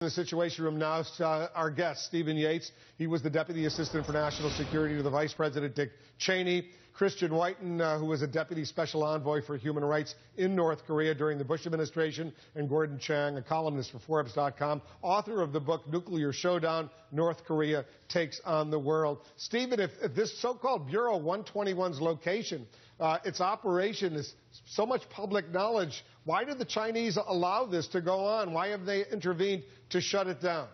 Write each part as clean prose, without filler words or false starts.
The Situation Room now, our guest, Stephen Yates. He was the Deputy Assistant for National Security to the Vice President Cheney. Christian Whiton, who was a Deputy Special Envoy for Human Rights in North Korea during the Bush administration. And Gordon Chang, a columnist for Forbes.com, author of the book Nuclear Showdown, North Korea Takes on the World. Stephen, if this so-called Bureau 121's location, its operation is so much public knowledge, why did the Chinese allow this to go on? Why have they intervened to shut it down?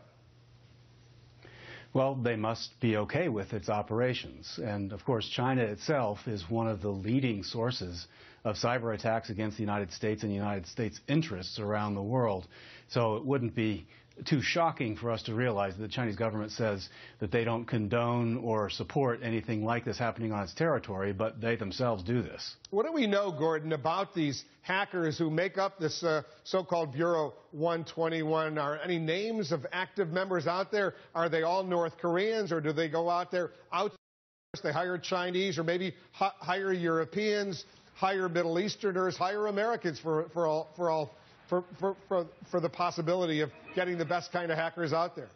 Well, they must be okay with its operations. And, of course, China itself is one of the leading sources of cyber attacks against the United States and United States interests around the world. So it wouldn't be too shocking for us to realize that the Chinese government says that they don't condone or support anything like this happening on its territory, but they themselves do this. What do we know, Gordon, about these hackers who make up this so-called Bureau 121? Are any names of active members out there? Are they all North Koreans, or do they go out there they hire Chinese, or maybe hire Europeans, hire Middle Easterners, hire Americans for the possibility of getting the best kind of hackers out there?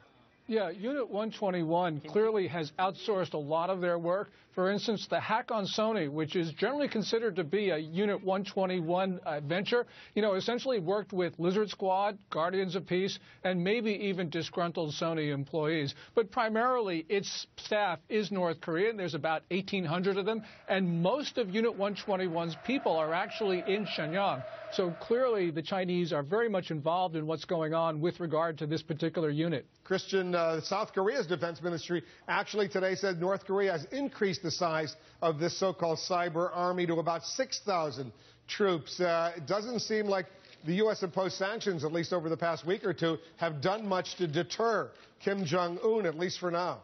Yeah, Unit 121 clearly has outsourced a lot of their work. For instance, the hack on Sony, which is generally considered to be a Unit 121 venture, essentially worked with Lizard Squad, Guardians of Peace, and maybe even disgruntled Sony employees. But primarily, its staff is North Korean. There's about 1,800 of them, and most of Unit 121's people are actually in Shenyang. So clearly, the Chinese are very much involved in what's going on with regard to this particular unit. Christian, South Korea's defense ministry actually today said North Korea has increased the size of this so-called cyber army to about 6,000 troops. It doesn't seem like the U.S. imposed sanctions, at least over the past week or two, have done much to deter Kim Jong-un, at least for now.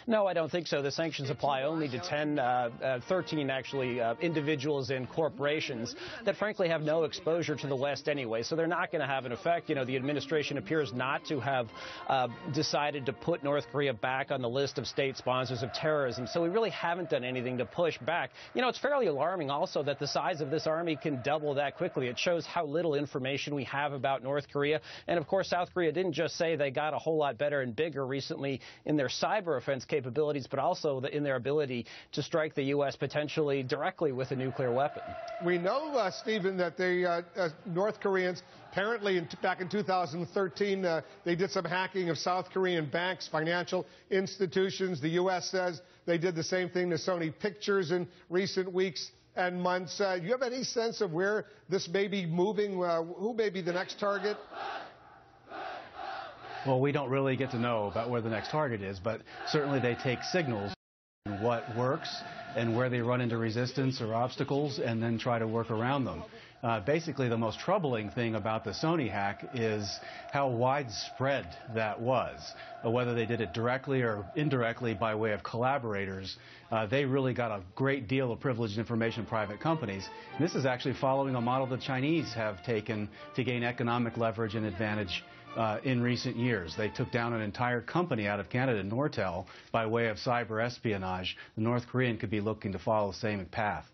No, I don't think so. The sanctions apply only to 13 actually individuals and corporations that frankly have no exposure to the West anyway. So they're not going to have an effect. The administration appears not to have decided to put North Korea back on the list of state sponsors of terrorism. So we really haven't done anything to push back. It's fairly alarming also that the size of this army can double that quickly. It shows how little information we have about North Korea. And of course, South Korea didn't just say they got a whole lot better and bigger recently in their cyber offense capabilities, but also in their ability to strike the U.S. potentially directly with a nuclear weapon. We know, Stephen, that the North Koreans, apparently back in 2013, they did some hacking of South Korean banks, financial institutions. The U.S. says they did the same thing to Sony Pictures in recent weeks and months. Do you have any sense of where this may be moving? Who may be the next target? Well, we don't really get to know about where the next target is, but certainly they take signals on what works and where they run into resistance or obstacles and then try to work around them. Basically, the most troubling thing about the Sony hack is how widespread that was. Whether they did it directly or indirectly by way of collaborators, they really got a great deal of privileged information in private companies. And this is actually following a model the Chinese have taken to gain economic leverage and advantage in recent years. They took down an entire company out of Canada, Nortel, by way of cyber espionage. The North Korean could be looking to follow the same path.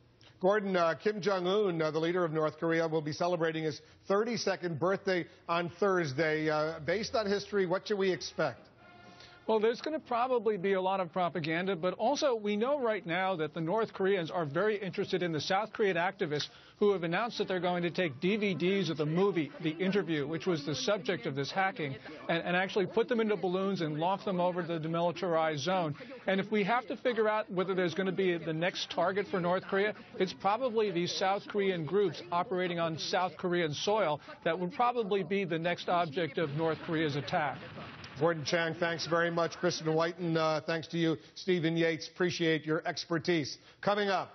Gordon, Kim Jong-un, the leader of North Korea, will be celebrating his 32nd birthday on Thursday. Based on history, what should we expect? Well, there's going to probably be a lot of propaganda, but also we know right now that the North Koreans are very interested in the South Korean activists who have announced that they're going to take DVDs of the movie, The Interview, which was the subject of this hacking, and actually put them into balloons and launch them over to the demilitarized zone. And if we have to figure out whether there's going to be the next target for North Korea, it's probably these South Korean groups operating on South Korean soil that would probably be the next object of North Korea's attack. Gordon Chang, thanks very much. Christian Whiton, thanks to you. Stephen Yates, appreciate your expertise. Coming up.